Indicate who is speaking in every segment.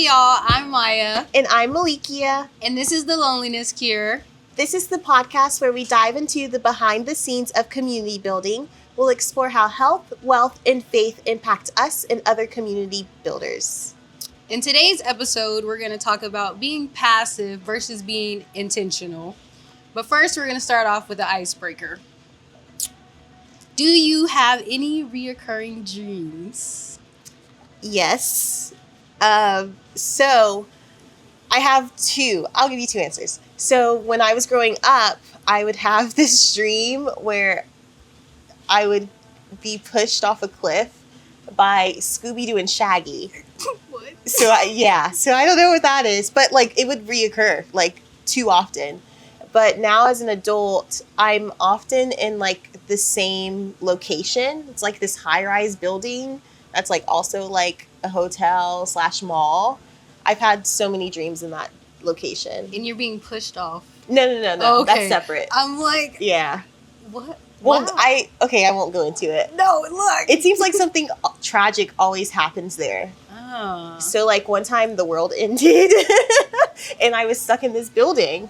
Speaker 1: y'all, I'm Maya.
Speaker 2: And I'm Malikiya.
Speaker 1: And this is The Loneliness Cure.
Speaker 2: This is the podcast where we dive into the behind the scenes of community building. We'll explore how health, wealth, and faith impact us and other community builders.
Speaker 1: In today's episode, we're going to talk about being passive versus being intentional. But first, we're going to start off with the icebreaker. Do you have any reoccurring dreams?
Speaker 2: Yes. So I have two. I'll give you two answers. So when I was growing up, I would have this dream where I would be pushed off a cliff by Scooby-Doo and Shaggy.
Speaker 1: What?
Speaker 2: So I don't know what that is, but like it would reoccur like too often. But now as an adult, I'm often in like the same location. It's like this high-rise building that's like also like a hotel / mall. I've had so many dreams in that location.
Speaker 1: And you're being pushed off.
Speaker 2: No.
Speaker 1: Oh, okay.
Speaker 2: That's separate.
Speaker 1: I'm like,
Speaker 2: Yeah.
Speaker 1: what?
Speaker 2: Well,
Speaker 1: Wow.
Speaker 2: I won't go into it.
Speaker 1: No, look.
Speaker 2: It seems like something tragic always happens there.
Speaker 1: Oh.
Speaker 2: So like one time the world ended and I was stuck in this building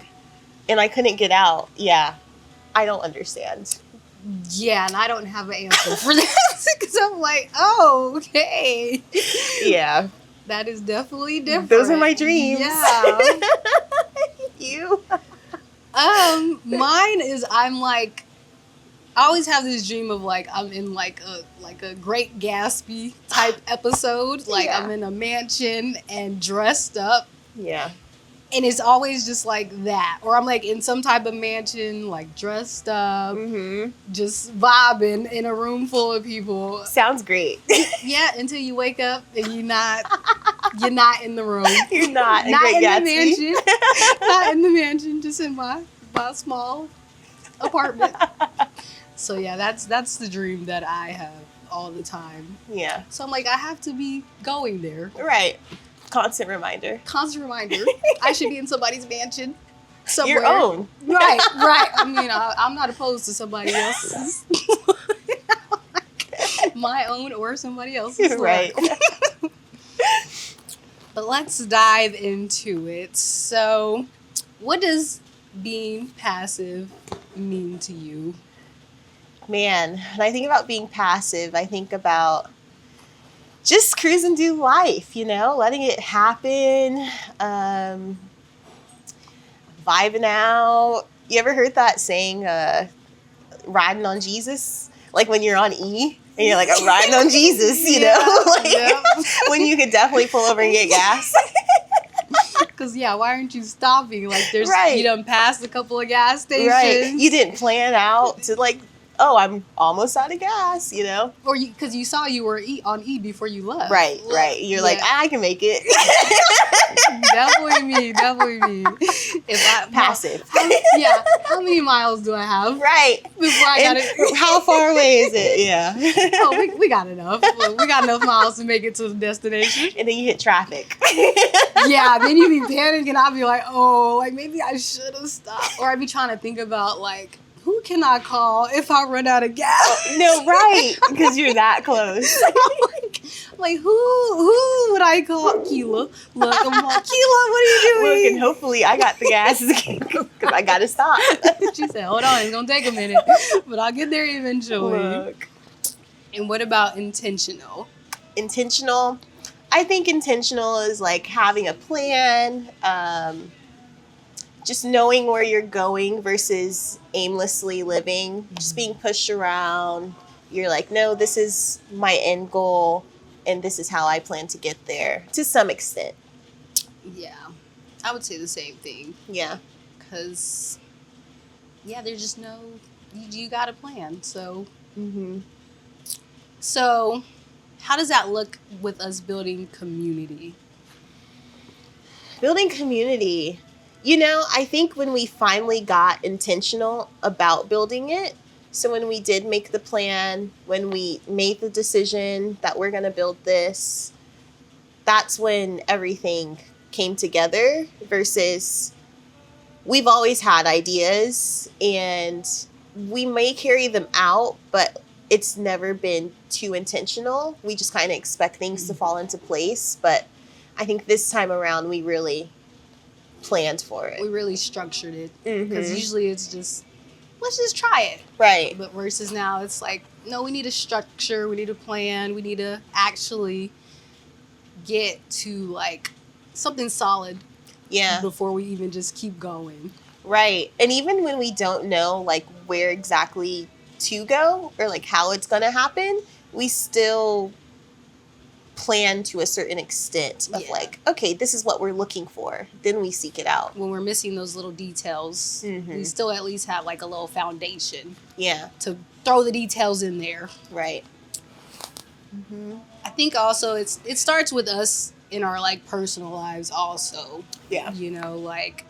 Speaker 2: and I couldn't get out. Yeah. I don't understand.
Speaker 1: Yeah, and I don't have an answer for that because I'm like, oh, okay.
Speaker 2: Yeah.
Speaker 1: That is definitely different.
Speaker 2: Those are my dreams.
Speaker 1: Yeah.
Speaker 2: You?
Speaker 1: Mine is I always have this dream of like I'm in like a Great Gatsby type episode. Like
Speaker 2: Yeah.
Speaker 1: I'm in a mansion and dressed up.
Speaker 2: Yeah.
Speaker 1: And it's always just like that. Or I'm like in some type of mansion, like dressed up, just vibing in a room full of people.
Speaker 2: Sounds great.
Speaker 1: Yeah, until you wake up and you're not in the room.
Speaker 2: You're not
Speaker 1: Not
Speaker 2: Great
Speaker 1: in
Speaker 2: Gatsby.
Speaker 1: the mansion. Not in the mansion, just in my small apartment. So yeah, that's the dream that I have all the time.
Speaker 2: Yeah.
Speaker 1: So I'm like, I have to be going there.
Speaker 2: Right. Constant reminder.
Speaker 1: Constant reminder. I should be in somebody's mansion. Somewhere.
Speaker 2: Your own.
Speaker 1: Right. I mean, I'm not opposed to somebody else's. My own or somebody else's.
Speaker 2: Right.
Speaker 1: But let's dive into it. So, what does being passive mean to you?
Speaker 2: Man, when I think about being passive, I think about just cruising through life, letting it happen, vibing out. You ever heard that saying, riding on Jesus? Like when you're on E and you're like, I'm riding on Jesus, when you could definitely pull over and get gas.
Speaker 1: Because, why aren't you stopping? Like,
Speaker 2: Right.
Speaker 1: You done passed a couple of gas stations.
Speaker 2: Right. You didn't plan out to like, oh, I'm almost out of gas,
Speaker 1: Or because you saw you were on E before you left.
Speaker 2: Right. You're like, I can make it.
Speaker 1: Definitely me. If
Speaker 2: Passive.
Speaker 1: How many miles do I have?
Speaker 2: Right.
Speaker 1: Before I got it.
Speaker 2: How far away is it? Yeah.
Speaker 1: Oh, we got enough. Look, we got enough miles to make it to the destination.
Speaker 2: And then you hit traffic.
Speaker 1: Yeah, then you be panicking. I'll be like, oh, like maybe I should have stopped. Or I'd be trying to think about like, who can I call if I run out of gas?
Speaker 2: No, right. Because you're that close.
Speaker 1: like who would I call? Keela. Look, I'm like, Keela, what are you doing?
Speaker 2: Look, and hopefully I got the gas because I got to stop.
Speaker 1: She said, hold on, it's going to take a minute. But I'll get there eventually.
Speaker 2: Look.
Speaker 1: And what about intentional?
Speaker 2: Intentional. I think intentional is like having a plan, just knowing where you're going versus aimlessly living, just being pushed around. You're like, no, this is my end goal, and this is how I plan to get there, to some extent.
Speaker 1: Yeah, I would say the same thing.
Speaker 2: Yeah.
Speaker 1: Because, there's just no, you got a plan, so. So, how does that look with us building community?
Speaker 2: Building community. I think when we finally got intentional about building it, so when we did make the plan, when we made the decision that we're going to build this, that's when everything came together versus we've always had ideas and we may carry them out, but it's never bin too intentional. We just kind of expect things to fall into place. But I think this time around we really planned for it.
Speaker 1: We really structured it.
Speaker 2: Mhm.
Speaker 1: Because usually it's just, let's just try it.
Speaker 2: Right.
Speaker 1: But versus now, it's like, no, we need a structure, we need a plan, we need to actually get to like something solid
Speaker 2: Yeah.
Speaker 1: before we even just keep going.
Speaker 2: Right. And even when we don't know like where exactly to go or like how it's going to happen, we still plan to a certain extent of like, okay, this is what we're looking for. Then we seek it out.
Speaker 1: When we're missing those little details, we still at least have like a little foundation.
Speaker 2: Yeah.
Speaker 1: To throw the details in there.
Speaker 2: Right.
Speaker 1: I think also it starts with us in our like personal lives also.
Speaker 2: Yeah.
Speaker 1: You know, like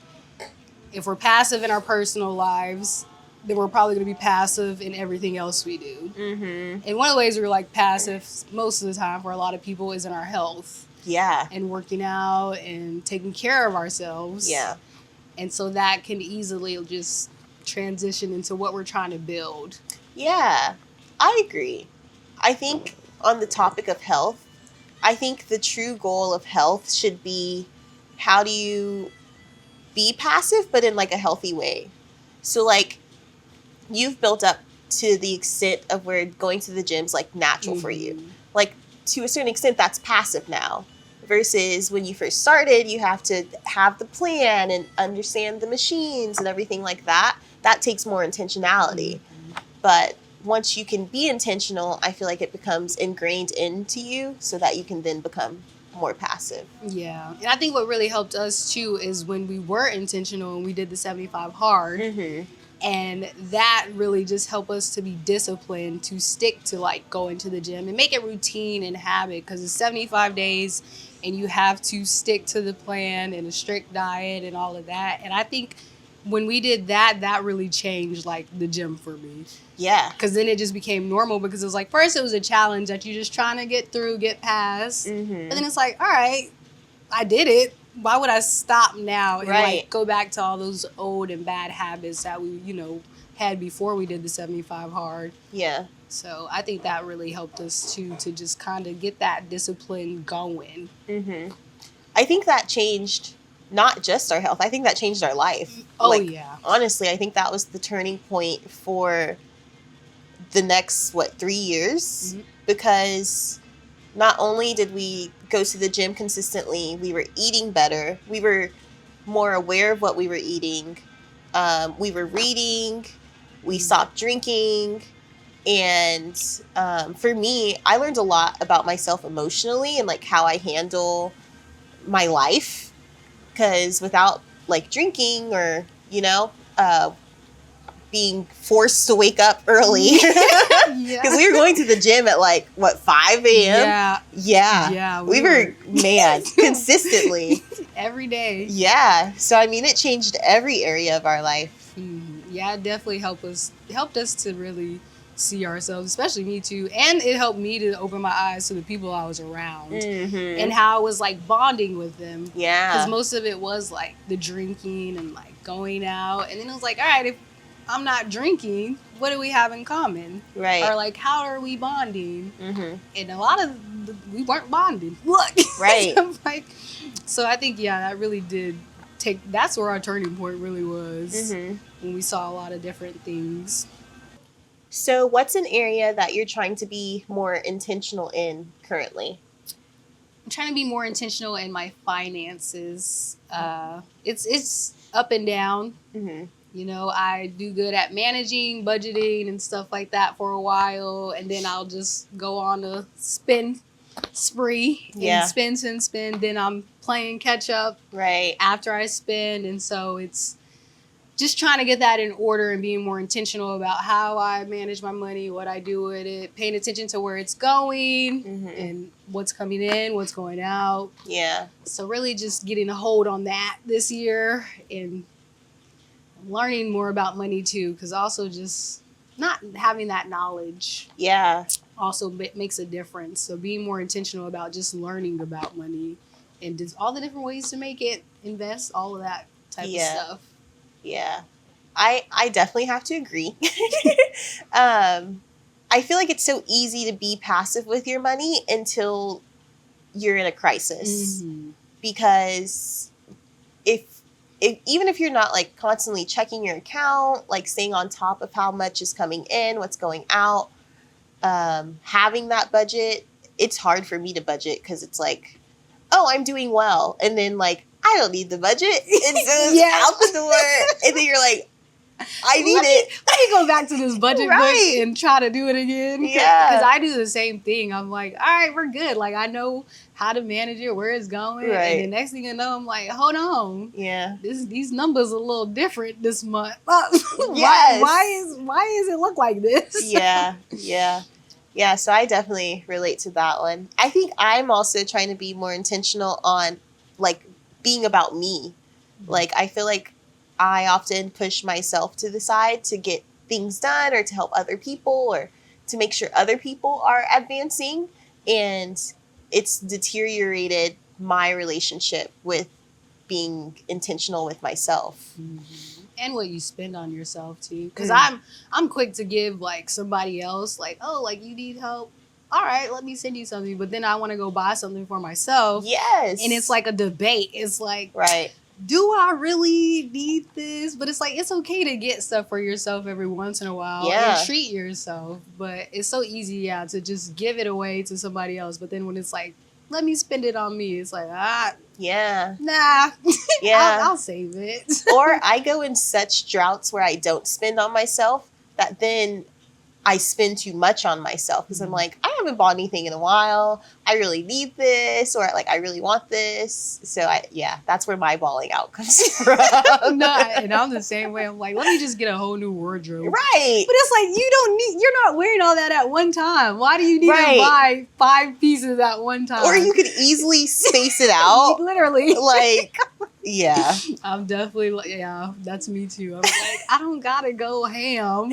Speaker 1: if we're passive in our personal lives, then we're probably going to be passive in everything else we do. And one of the ways we're like passive most of the time for a lot of people is in our health.
Speaker 2: Yeah.
Speaker 1: And working out and taking care of ourselves.
Speaker 2: Yeah.
Speaker 1: And so that can easily just transition into what we're trying to build.
Speaker 2: Yeah, I agree. I think on the topic of health, I think the true goal of health should be how do you be passive, but in like a healthy way. So like you've built up to the extent of where going to the gym's like natural for you. Like to a certain extent, that's passive now. Versus when you first started, you have to have the plan and understand the machines and everything like that. That takes more intentionality. But once you can be intentional, I feel like it becomes ingrained into you so that you can then become more passive.
Speaker 1: Yeah. And I think what really helped us too is when we were intentional and we did the 75 hard. And that really just helped us to be disciplined to stick to like going to the gym and make it routine and habit, because it's 75 days and you have to stick to the plan and a strict diet and all of that. And I think when we did that, that really changed like the gym for me.
Speaker 2: Yeah.
Speaker 1: Because then it just became normal, because it was like, first it was a challenge that you're just trying to get through, get past. And then it's like, all right, I did it. Why would I stop now and like go back to all those old and bad habits that we, you know, had before we did the 75 hard?
Speaker 2: Yeah.
Speaker 1: So I think that really helped us too, to just kind of get that discipline going.
Speaker 2: I think that changed not just our health. I think that changed our life.
Speaker 1: Oh,
Speaker 2: like,
Speaker 1: yeah.
Speaker 2: Honestly, I think that was the turning point for the next, 3 years? Because not only did we go to the gym consistently, we were eating better. We were more aware of what we were eating. We were reading. We stopped drinking. And for me, I learned a lot about myself emotionally and like how I handle my life. Because without like drinking or, you know, being forced to wake up early, because we were going to the gym at like 5 a.m. Yeah. We were consistently
Speaker 1: every day.
Speaker 2: Yeah. So I mean, it changed every area of our life.
Speaker 1: Yeah, it definitely helped us to really see ourselves, especially me too. And it helped me to open my eyes to the people I was around and how I was like bonding with them.
Speaker 2: Yeah.
Speaker 1: Because most of it was like the drinking and like going out. And then it was like, all right, if I'm not drinking, what do we have in common?
Speaker 2: Right.
Speaker 1: Or like, how are we bonding? And a lot of we weren't bonding. Look.
Speaker 2: Right.
Speaker 1: Like, so I think, yeah, that really did that's where our turning point really was. When we saw a lot of different things.
Speaker 2: So what's an area that you're trying to be more intentional in currently?
Speaker 1: I'm trying to be more intentional in my finances. It's up and down. You know, I do good at managing, budgeting, and stuff like that for a while. And then I'll just go on a spend spree and spend. Then I'm playing catch up after I spend. And so it's just trying to get that in order and being more intentional about how I manage my money, what I do with it, paying attention to where it's going and what's coming in, what's going out.
Speaker 2: Yeah.
Speaker 1: So really just getting a hold on that this year and learning more about money too, because also just not having that knowledge also makes a difference. So being more intentional about just learning about money and just all the different ways to make it, invest, all of that type of stuff.
Speaker 2: Yeah, I definitely have to agree. I feel like it's so easy to be passive with your money until you're in a crisis.
Speaker 1: Mm-hmm.
Speaker 2: Because if even if you're not like constantly checking your account, like staying on top of how much is coming in, what's going out, having that budget, it's hard for me to budget because it's like, oh, I'm doing well. And then like, I don't need the budget. And so it's out the door. And then you're like, I need it.
Speaker 1: Let me go back to this budget book
Speaker 2: Right.
Speaker 1: and try to do it again.
Speaker 2: Yeah.
Speaker 1: Because I do the same thing. I'm like, all right, we're good. Like, I know how to manage it, where it's going.
Speaker 2: Right.
Speaker 1: And the next thing you know, I'm like, hold on.
Speaker 2: Yeah.
Speaker 1: These numbers are a little different this month.
Speaker 2: Yes.
Speaker 1: Why does it look like this?
Speaker 2: Yeah. Yeah. Yeah. So I definitely relate to that one. I think I'm also trying to be more intentional on like being about me. Like, I feel like I often push myself to the side to get things done or to help other people or to make sure other people are advancing. And it's deteriorated my relationship with being intentional with myself.
Speaker 1: Mm-hmm. And what you spend on yourself too. Because
Speaker 2: Mm.
Speaker 1: I'm quick to give like somebody else like, oh, like you need help. All right, let me send you something. But then I want to go buy something for myself.
Speaker 2: Yes.
Speaker 1: And it's like a debate. It's like,
Speaker 2: right.
Speaker 1: do I really need this? But it's like, it's okay to get stuff for yourself every once in a while
Speaker 2: Yeah.
Speaker 1: and treat yourself. But it's so easy, yeah, to just give it away to somebody else. But then when it's like, let me spend it on me, it's like,
Speaker 2: Yeah.
Speaker 1: nah,
Speaker 2: Yeah.
Speaker 1: I'll save it.
Speaker 2: Or I go in such droughts where I don't spend on myself that then I spend too much on myself because I'm like, I haven't bought anything in a while. I really need this, or like, I really want this. So that's where my balling out comes from.
Speaker 1: No, and I'm the same way. I'm like, let me just get a whole new wardrobe.
Speaker 2: Right.
Speaker 1: But it's like, you're not wearing all that at one time. Why do you need
Speaker 2: Right.
Speaker 1: to buy 5 pieces at one time?
Speaker 2: Or you could easily space it out.
Speaker 1: Literally.
Speaker 2: Like, yeah.
Speaker 1: I'm definitely like, yeah, that's me too. I'm like, I don't gotta go ham,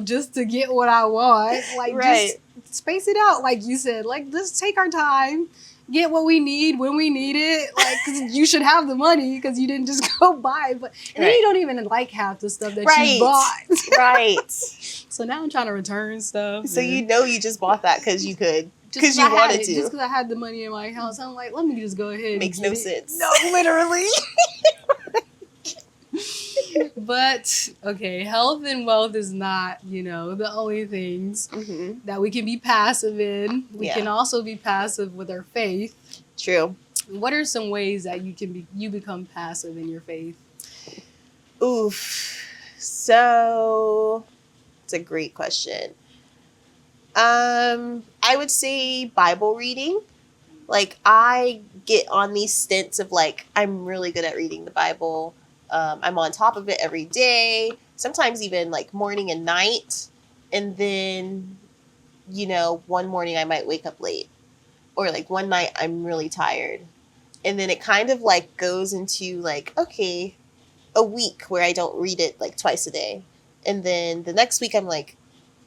Speaker 1: just to get what I want. Like,
Speaker 2: Right.
Speaker 1: just space it out, like you said. Like, just take our time, get what we need when we need it. Like, 'cause you should have the money because you didn't just go buy. But and then
Speaker 2: Right.
Speaker 1: you don't even like half the stuff that
Speaker 2: Right.
Speaker 1: you bought.
Speaker 2: Right.
Speaker 1: So now I'm trying to return stuff.
Speaker 2: So
Speaker 1: and
Speaker 2: you just bought that because you could.
Speaker 1: just
Speaker 2: Because
Speaker 1: 'cause
Speaker 2: you
Speaker 1: I had
Speaker 2: wanted
Speaker 1: it,
Speaker 2: to.
Speaker 1: Just because I had the money in my house, I'm like, let me just go ahead.
Speaker 2: Makes
Speaker 1: and
Speaker 2: no
Speaker 1: get it.
Speaker 2: sense.
Speaker 1: No, literally. But okay, health and wealth is not, the only things
Speaker 2: Mm-hmm.
Speaker 1: that we can be passive in. We
Speaker 2: Yeah.
Speaker 1: can also be passive with our faith.
Speaker 2: True.
Speaker 1: What are some ways that you become passive in your faith?
Speaker 2: Oof. So it's a great question. I would say Bible reading. Like, I get on these stints of like, I'm really good at reading the Bible. I'm on top of it every day, sometimes even like morning and night. And then, one morning I might wake up late, or like one night I'm really tired. And then it kind of like goes into like, okay, a week where I don't read it like twice a day. And then the next week I'm like,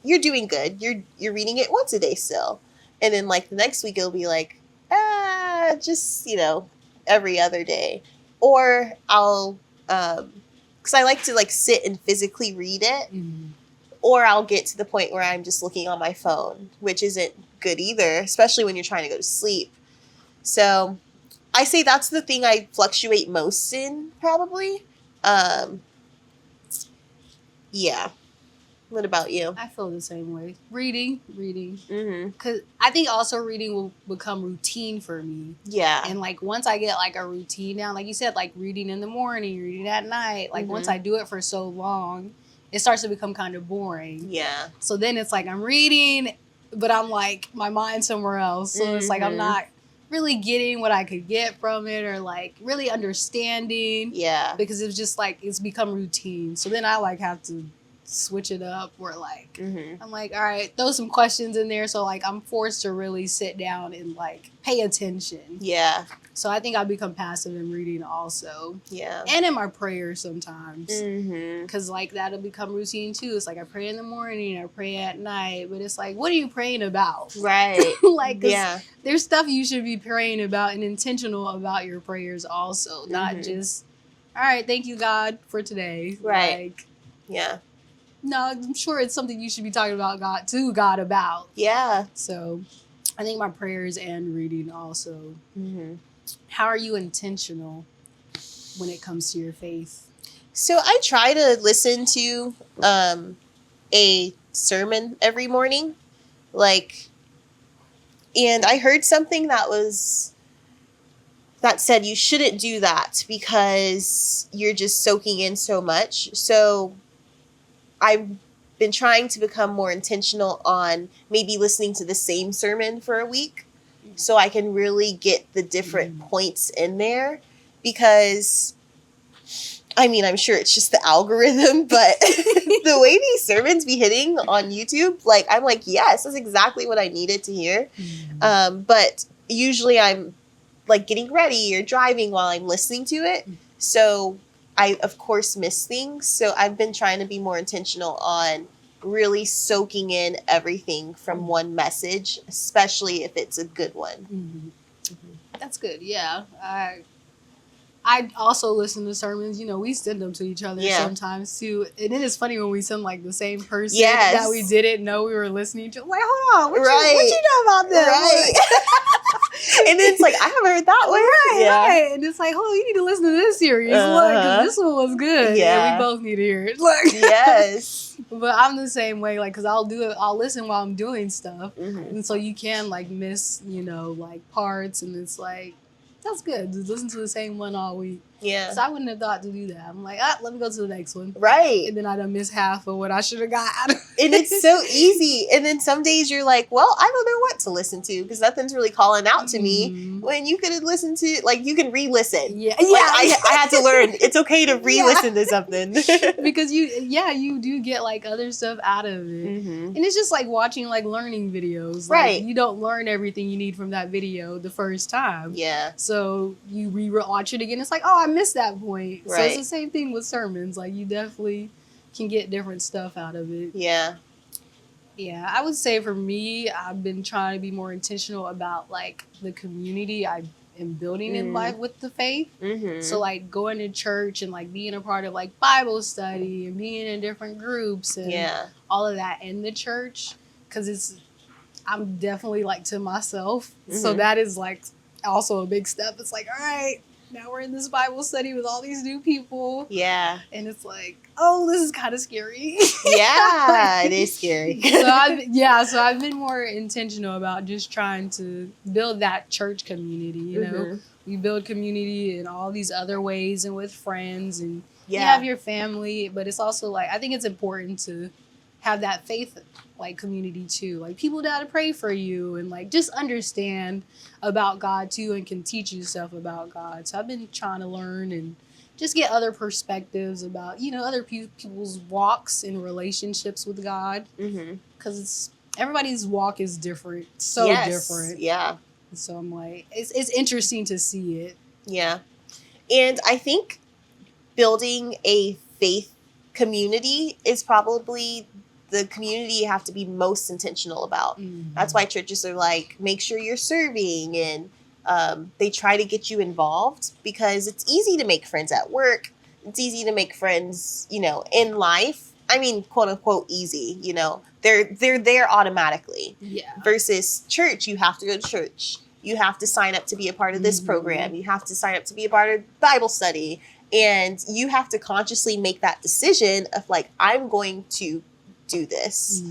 Speaker 2: you're doing good. You're reading it once a day still. And then like the next week it'll be like, just, every other day. Or I'll, because I like to like sit and physically read it.
Speaker 1: Mm-hmm.
Speaker 2: Or I'll get to the point where I'm just looking on my phone, which isn't good either, especially when you're trying to go to sleep. So I say that's the thing I fluctuate most in, probably. Yeah. What about you?
Speaker 1: I feel the same way. Reading.
Speaker 2: Mm-hmm.
Speaker 1: Because I think also reading will become routine for me.
Speaker 2: Yeah.
Speaker 1: And like once I get like a routine down, like you said, like reading in the morning, reading at night, like once I do it for so long, it starts to become kind of boring.
Speaker 2: Yeah.
Speaker 1: So then it's like I'm reading, but I'm like my mind's somewhere else. So it's like I'm not really getting what I could get from it, or like really understanding.
Speaker 2: Yeah.
Speaker 1: Because it's just like it's become routine. So then I like have to switch it up, or like I'm like, all right, throw some questions in there, so like I'm forced to really sit down and like pay attention.
Speaker 2: Yeah.
Speaker 1: So I think I become passive in reading also,
Speaker 2: Yeah.
Speaker 1: and in my prayers sometimes,
Speaker 2: Mm-hmm.
Speaker 1: because like that'll become routine too. It's like I pray in the morning, I pray at night, but it's like, what are you praying about?
Speaker 2: Right.
Speaker 1: Like, 'cause
Speaker 2: Yeah.
Speaker 1: there's stuff you should be praying about and intentional about your prayers also, not just, all right, thank you God for today.
Speaker 2: Right.
Speaker 1: Like,
Speaker 2: Yeah.
Speaker 1: no, I'm sure it's something you should be talking about God about.
Speaker 2: Yeah.
Speaker 1: So I think my prayers and reading also.
Speaker 2: Mm-hmm.
Speaker 1: How are you intentional when it comes to your faith?
Speaker 2: So I try to listen to a sermon every morning. Like, and I heard something that said you shouldn't do that because you're just soaking in so much. So I've been trying to become more intentional on maybe listening to the same sermon for a week so I can really get the different points in there, because I mean, I'm sure it's just the algorithm, but the way these sermons be hitting on YouTube, like, I'm like, yes, that's exactly what I needed to hear. But usually I'm like getting ready or driving while I'm listening to it. So I, of course, miss things. So I've been trying to be more intentional on really soaking in everything from one message, especially if it's a good one.
Speaker 1: That's good. Yeah. I also listen to sermons. You know, we send them to each other sometimes too. And it is funny when we send like the same person that we didn't know we were listening to. Like, hold on, what you know about this?
Speaker 2: Right. And then it's like, I haven't heard that one.
Speaker 1: Right. And it's like, oh, you need to listen to this series. Look, 'cause this one was good.
Speaker 2: Yeah.
Speaker 1: And we both need to hear it. Like,
Speaker 2: yes.
Speaker 1: But I'm the same way, like, because I'll listen while I'm doing stuff.
Speaker 2: Mm-hmm.
Speaker 1: And so you can, like, miss, you know, like, parts. And it's like, that's good. Just listen to the same one all week.
Speaker 2: Yeah.
Speaker 1: So I wouldn't have thought to do that. I'm like, let me go to the next one.
Speaker 2: Right.
Speaker 1: And then I done miss half of what I should have got out of it.
Speaker 2: And it's so easy. And then some days you're like, well, I don't know what to listen to because nothing's really calling out to me. When you could have listened to, like, you can re-listen.
Speaker 1: Yeah.
Speaker 2: Like, I had to learn it's okay to re-listen to something.
Speaker 1: Because you do get, like, other stuff out of it. And it's just like watching, like, learning videos. Like,
Speaker 2: right.
Speaker 1: You don't learn everything you need from that video the first time.
Speaker 2: Yeah.
Speaker 1: So you re-watch it again. It's like, oh, I missed that point.
Speaker 2: Right.
Speaker 1: So it's the same thing with sermons. Like, you definitely can get different stuff out of it.
Speaker 2: Yeah.
Speaker 1: Yeah, I would say for me, I've been trying to be more intentional about, like, the community I am building in life with the faith. So, like, going to church and, like, being a part of, like, Bible study and being in different groups and all of that in the church. Because I'm definitely, like, to myself. So that is, like, also a big step. It's like, all right, now we're in this Bible study with all these new people.
Speaker 2: Yeah.
Speaker 1: And it's like, oh, this is kind of scary.
Speaker 2: Yeah, it is scary.
Speaker 1: So I've been more intentional about just trying to build that church community, you know. We build community in all these other ways and with friends and you have your family, but it's also like, I think it's important to have that faith, like, community too, like people that pray for you and, like, just understand about God too and can teach you stuff about God. So I've been trying to learn and just get other perspectives about, you know, other people's walks and relationships with God, because everybody's walk is different, different.
Speaker 2: Yeah.
Speaker 1: So I'm like, it's interesting to see it.
Speaker 2: Yeah. And I think building a faith community is probably the community you have to be most intentional about. That's why churches are like, make sure you're serving, and they try to get you involved because it's easy to make friends at work. It's easy to make friends, you know, in life. I mean, quote unquote, easy, you know, they're there automatically. Yeah. Versus church, you have to go to church. You have to sign up to be a part of this program. You have to sign up to be a part of Bible study. And you have to consciously make that decision of, like, I'm going to do this,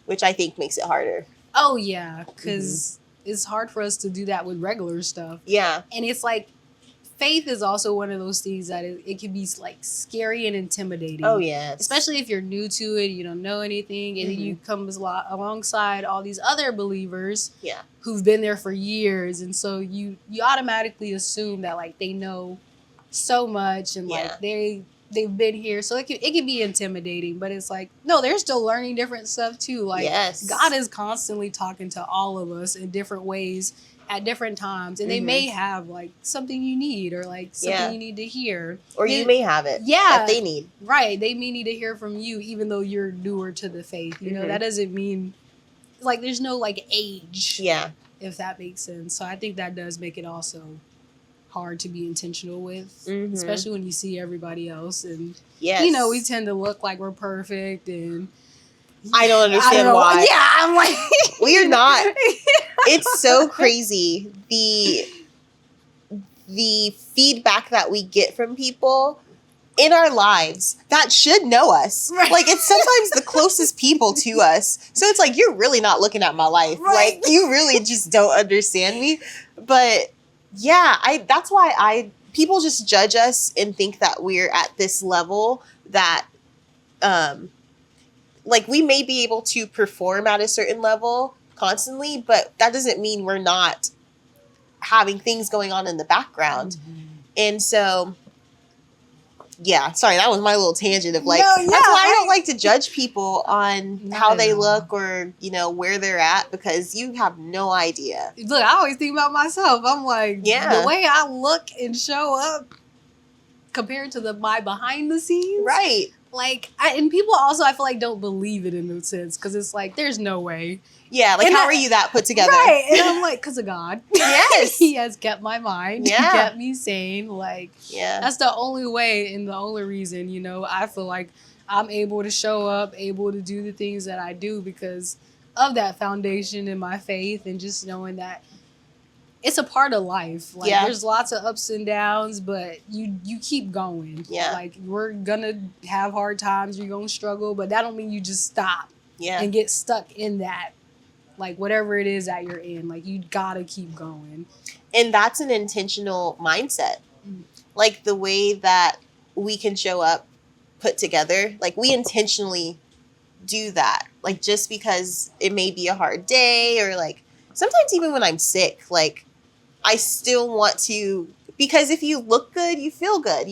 Speaker 2: which I think makes it harder.
Speaker 1: Oh, yeah, because it's hard for us to do that with regular stuff.
Speaker 2: Yeah.
Speaker 1: And it's like, faith is also one of those things that it can be, like, scary and intimidating.
Speaker 2: Oh, yes.
Speaker 1: Especially if you're new to it, you don't know anything, and then you come alongside all these other believers who've been there for years. And so you automatically assume that, like, they know so much and, like, they've been here, so it can be intimidating, but it's like, no, they're still learning different stuff too. Like, God is constantly talking to all of us in different ways at different times, and they may have, like, something you need, or, like, something you need to hear,
Speaker 2: or you may have it that they need. Right,
Speaker 1: they may need to hear from you, even though you're newer to the faith. You know, that doesn't mean, like, there's no, like, age. Yeah, if that makes sense. So I think that does make it also hard to be intentional with, especially when you see everybody else, and you know, we tend to look like we're perfect, and
Speaker 2: I don't
Speaker 1: I
Speaker 2: understand
Speaker 1: don't know.
Speaker 2: why.
Speaker 1: Yeah, I'm like,
Speaker 2: We are not. It's so crazy the feedback that we get from people in our lives that should know us.
Speaker 1: Right.
Speaker 2: Like, it's sometimes the closest people to us. So it's like, you're really not looking at my life.
Speaker 1: Right.
Speaker 2: Like, you really just don't understand me. But yeah, that's why people just judge us and think that we're at this level that like, we may be able to perform at a certain level constantly, but that doesn't mean we're not having things going on in the background. And so, yeah, sorry, that was my little tangent of like,
Speaker 1: No, yeah,
Speaker 2: that's why I don't like to judge people on
Speaker 1: Not
Speaker 2: how
Speaker 1: at
Speaker 2: they
Speaker 1: all.
Speaker 2: look or, where they're at, because you have no idea.
Speaker 1: Look, I always think about myself. I'm like,
Speaker 2: Yeah.
Speaker 1: the way I look and show up compared to my behind the scenes.
Speaker 2: Right.
Speaker 1: Like, and people also, I feel like, don't believe it in a sense, because it's like, there's no way.
Speaker 2: Yeah, like,
Speaker 1: And
Speaker 2: how are you that put together?
Speaker 1: Right. And I'm like, because of God.
Speaker 2: Yes.
Speaker 1: He has kept my mind.
Speaker 2: Yeah.
Speaker 1: He kept me sane. Like,
Speaker 2: Yeah.
Speaker 1: that's the only way and the only reason, I feel like I'm able to show up, able to do the things that I do because of that foundation in my faith and just knowing that it's a part of life. Like,
Speaker 2: Yeah.
Speaker 1: there's lots of ups and downs, but you keep going.
Speaker 2: Yeah.
Speaker 1: Like, we're gonna have hard times, you're gonna struggle, but that don't mean you just stop
Speaker 2: Yeah.
Speaker 1: and get stuck in that. Like, whatever it is that you're in, like, you gotta keep going.
Speaker 2: And that's an intentional mindset.
Speaker 1: Mm.
Speaker 2: Like, the way that we can show up put together, like, we intentionally do that. Like, just because it may be a hard day, or like, sometimes even when I'm sick, like, I still want to, because if you look good, you feel good,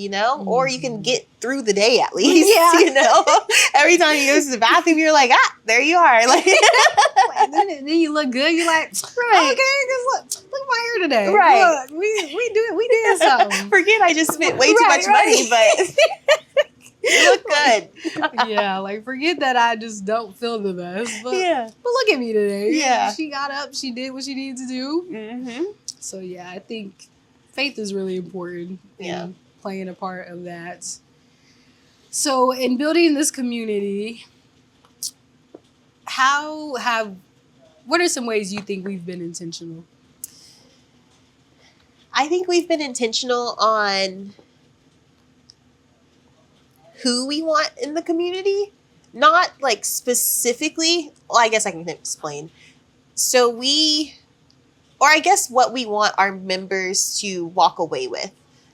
Speaker 2: or you can get through the day at least.
Speaker 1: Yeah.
Speaker 2: Every time you go to the bathroom, you're like, there you are. Like,
Speaker 1: And then you look good. You're like,
Speaker 2: Right.
Speaker 1: okay, because look at my hair today.
Speaker 2: Right.
Speaker 1: Look, we did something.
Speaker 2: Forget I just spent way too
Speaker 1: Right,
Speaker 2: much
Speaker 1: right.
Speaker 2: money, but you look good.
Speaker 1: Yeah, like, forget that I just don't feel the best. But
Speaker 2: Yeah.
Speaker 1: look at me today.
Speaker 2: Yeah.
Speaker 1: She got up. She did what she needed to do.
Speaker 2: Mm-hmm.
Speaker 1: So yeah, I think faith is really important.
Speaker 2: Yeah.
Speaker 1: In playing a part of that. So in building this community, what are some ways you think we've been intentional?
Speaker 2: I think we've been intentional on who we want in the community, not like specifically. Well, I guess I can explain. So I guess what we want our members to walk away with.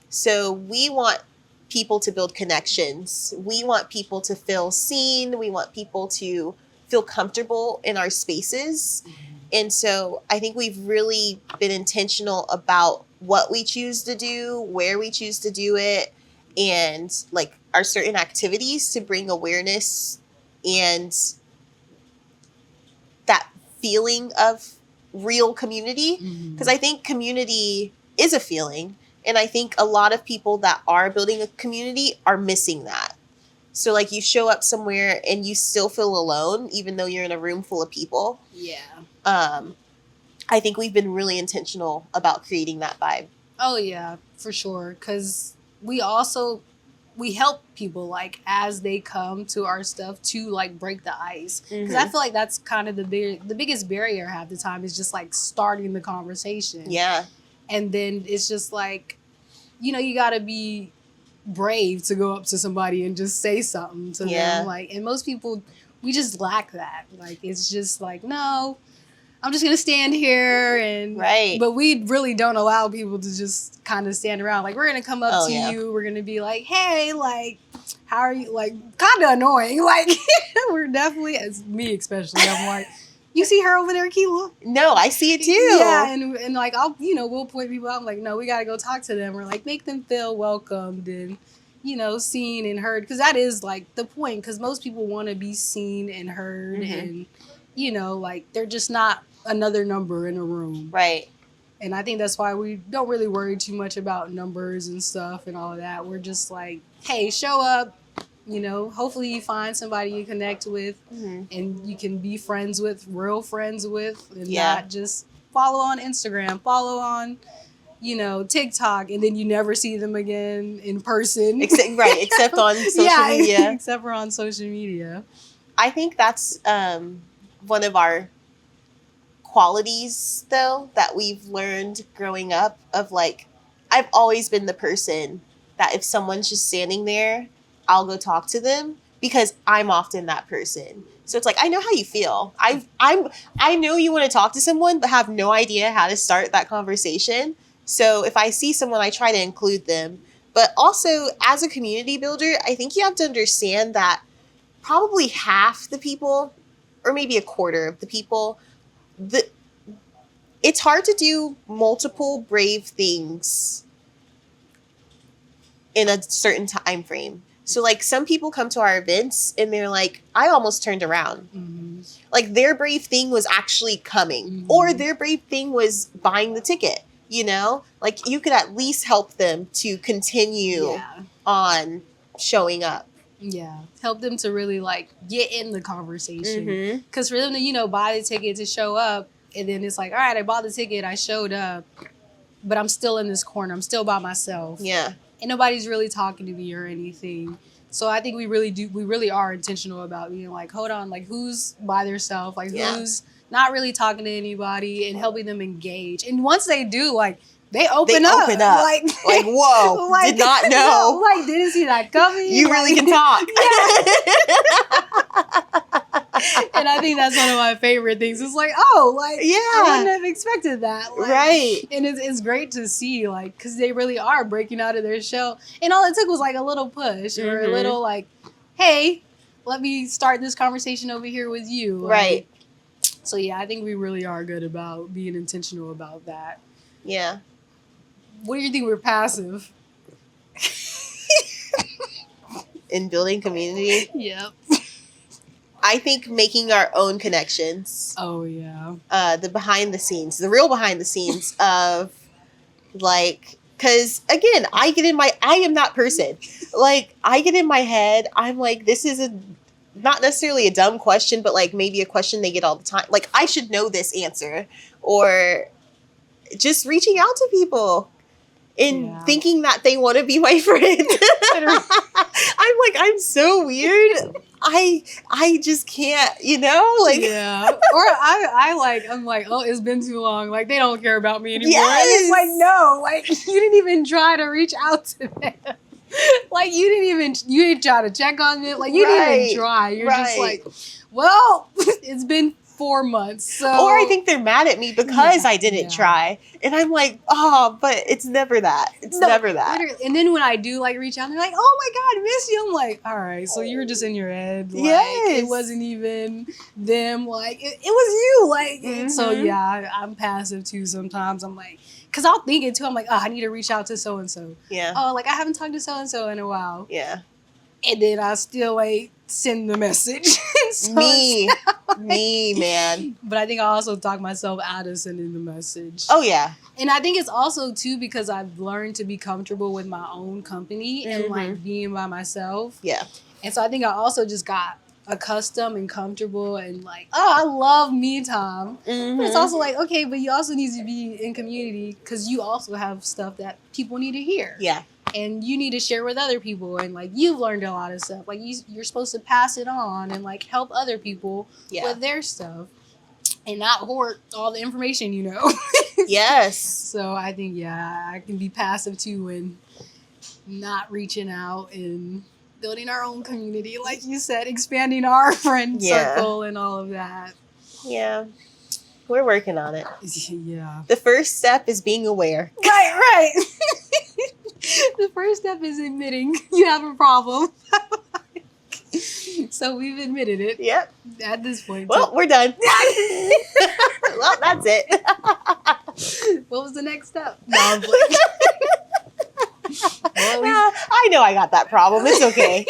Speaker 2: So we want people to build connections. We want people to feel seen. We want people to feel comfortable in our spaces. And so I think we've really been intentional about what we choose to do, where we choose to do it, and like our certain activities to bring awareness and that feeling of real community. Because I think community is a feeling. And I think a lot of people that are building a community are missing that. So like, you show up somewhere and you still feel alone, even though you're in a room full of people.
Speaker 1: Yeah.
Speaker 2: I think we've been really intentional about creating that vibe.
Speaker 1: Oh yeah, for sure. Because we help people, like, as they come to our stuff to like break the ice. Because I feel like that's kind of the biggest barrier half the time is just like starting the conversation.
Speaker 2: Yeah.
Speaker 1: And then it's just like, you gotta be brave to go up to somebody and just say something to
Speaker 2: Yeah.
Speaker 1: them. Like, and most people, we just lack that. Like, it's just like, no, I'm just gonna stand here and
Speaker 2: Right.
Speaker 1: But we really don't allow people to just kind of stand around. Like, we're gonna come up to
Speaker 2: yeah.
Speaker 1: you. We're gonna be like, hey, like, how are you? Like, kind of annoying. Like, we're definitely, as me especially, I'm like, you see her over there, Keela?
Speaker 2: No, I see it too.
Speaker 1: Yeah, and like, we'll point people out. I'm like, no, we gotta go talk to them. We're like, make them feel welcomed and, seen and heard. Because that is like the point. Because most people want to be seen and heard, and like, they're just not another number in a room.
Speaker 2: Right.
Speaker 1: And I think that's why we don't really worry too much about numbers and stuff and all of that. We're just like, hey, show up. Hopefully you find somebody you connect with and you can be real friends with, and not just follow on Instagram, follow on, TikTok, and then you never see them again in person.
Speaker 2: Except on social media.
Speaker 1: Except for on social media.
Speaker 2: I think that's one of our qualities, though, that we've learned growing up of like, I've always been the person that if someone's just standing there, I'll go talk to them because I'm often that person. So it's like, I know how you feel. I know you want to talk to someone, but have no idea how to start that conversation. So if I see someone, I try to include them. But also, as a community builder, I think you have to understand that probably half the people, or maybe a quarter of the people, the it's hard to do multiple brave things in a certain time frame. So like some people come to our events and they're like, I almost turned around.
Speaker 1: Mm-hmm.
Speaker 2: Like their brave thing was actually coming,
Speaker 1: Mm-hmm.
Speaker 2: or their brave thing was buying the ticket, you know? Like you could at least help them to continue on showing up.
Speaker 1: Yeah. Help them to really like get in the conversation.
Speaker 2: Mm-hmm.
Speaker 1: Because for them to, buy the ticket to show up, and then it's like, all right, I bought the ticket, I showed up, but I'm still in this corner. I'm still by myself.
Speaker 2: Yeah.
Speaker 1: And nobody's really talking to me or anything. So I think we really are intentional about being like, hold on, like who's by themselves, like who's not really talking to anybody, and helping them engage. And once they do, like they open up. Like
Speaker 2: whoa, like, did not know.
Speaker 1: Like didn't see that coming.
Speaker 2: You really can talk.
Speaker 1: And I think that's one of my favorite things. It's like, oh, like I wouldn't have expected that. Like,
Speaker 2: right.
Speaker 1: And it's great to see, like, because they really are breaking out of their shell. And all it took was like a little push or a little like, hey, let me start this conversation over here with you. Like,
Speaker 2: right.
Speaker 1: So yeah, I think we really are good about being intentional about that.
Speaker 2: Yeah.
Speaker 1: What do you think we're passive?
Speaker 2: In building community?
Speaker 1: Yep.
Speaker 2: I think making our own connections.
Speaker 1: Oh, yeah.
Speaker 2: The behind the scenes, the real behind the scenes of like, because again, I am that person. Like, I get in my head, I'm like, this is not necessarily a dumb question, but like maybe a question they get all the time. Like, I should know this answer. Or just reaching out to people and thinking that they want to be my friend. I'm like, I'm so weird. I just can't, like.
Speaker 1: Yeah. Or I'm like, oh, it's been too long. Like, they don't care about me anymore.
Speaker 2: Yes.
Speaker 1: And it's like, no, like, you didn't even try to reach out to them. Like, you didn't try to check on them. Like, you didn't even try. You're just like, well, it's been 4 months. So.
Speaker 2: Or I think they're mad at me because I didn't try. And I'm like, oh, but it's never that. It's never that.
Speaker 1: Literally. And then when I do like reach out, they're like, oh my God, I miss you. I'm like, all right, so you were just in your head. Like,
Speaker 2: yes.
Speaker 1: It wasn't even them. Like, it was you. Like, and so yeah, I'm passive too sometimes. I'm like, because I'll think it too. I'm like, oh, I need to reach out to so-and-so.
Speaker 2: Yeah.
Speaker 1: Oh, like I haven't talked to so-and-so in a while.
Speaker 2: Yeah.
Speaker 1: And then I still send the message. So
Speaker 2: me, man.
Speaker 1: But I think I also talk myself out of sending the message.
Speaker 2: Oh, yeah.
Speaker 1: And I think it's also, too, because I've learned to be comfortable with my own company and, like, being by myself.
Speaker 2: Yeah.
Speaker 1: And so I think I also just got accustomed and comfortable and, like, oh, I love me time. But it's also like, okay, but you also need to be in community because you also have stuff that people need to hear.
Speaker 2: Yeah.
Speaker 1: And you need to share with other people. And, like, you've learned a lot of stuff. Like, you're supposed to pass it on and, like, help other people with their stuff. And not hoard all the information,
Speaker 2: Yes.
Speaker 1: So I think, I can be passive, too, and not reaching out and building our own community. Like you said, expanding our friend circle and all of that.
Speaker 2: Yeah. We're working on it.
Speaker 1: Yeah.
Speaker 2: The first step is being aware.
Speaker 1: Right. The first step is admitting you have a problem. So we've admitted it.
Speaker 2: Yep.
Speaker 1: At this point.
Speaker 2: Well, we're done. Well, that's it.
Speaker 1: What was the next step? No,
Speaker 2: I know I got that problem. It's okay.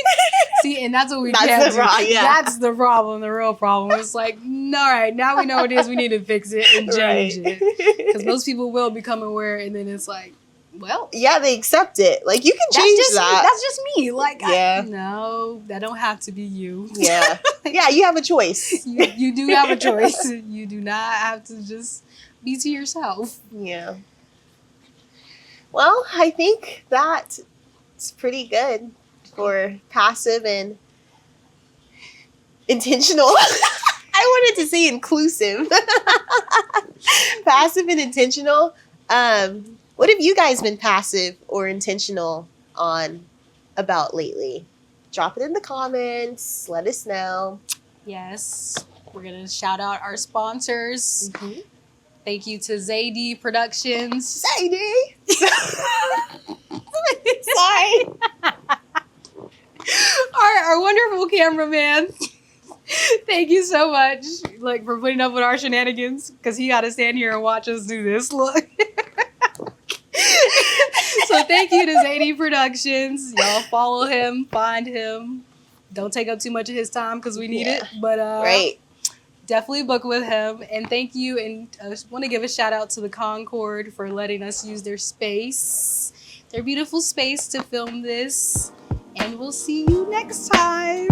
Speaker 1: See, and that's what we can't do.
Speaker 2: Yeah.
Speaker 1: That's the problem, the real problem. It's like, all right, now we know what it is. We need to fix it and change it. Because most people will become aware, and then it's like, well.
Speaker 2: Yeah, they accept it. Like, you can change that.
Speaker 1: That's just me. Like,
Speaker 2: yeah.
Speaker 1: No, that don't have to be you.
Speaker 2: Yeah. Yeah, you have a choice.
Speaker 1: You do have a choice. You do not have to just be to yourself.
Speaker 2: Yeah. Well, I think that's pretty good for passive and intentional. I wanted to say inclusive. Passive and intentional. What have you guys been passive or intentional on about lately? Drop it in the comments. Let us know.
Speaker 1: Yes. We're going to shout out our sponsors. Thank you to Zaydee Productions.
Speaker 2: Zaydee! Sorry.
Speaker 1: Our wonderful cameraman. Thank you so much, like, for putting up with our shenanigans, because he got to stand here and watch us do this. Look. So thank you to Zaydee Productions. Y'all follow him, find him. Don't take up too much of his time because we need it. But
Speaker 2: right.
Speaker 1: Definitely book with him. And thank you. And I just want to give a shout out to the Concord for letting us use their space, their beautiful space to film this. And we'll see you next time.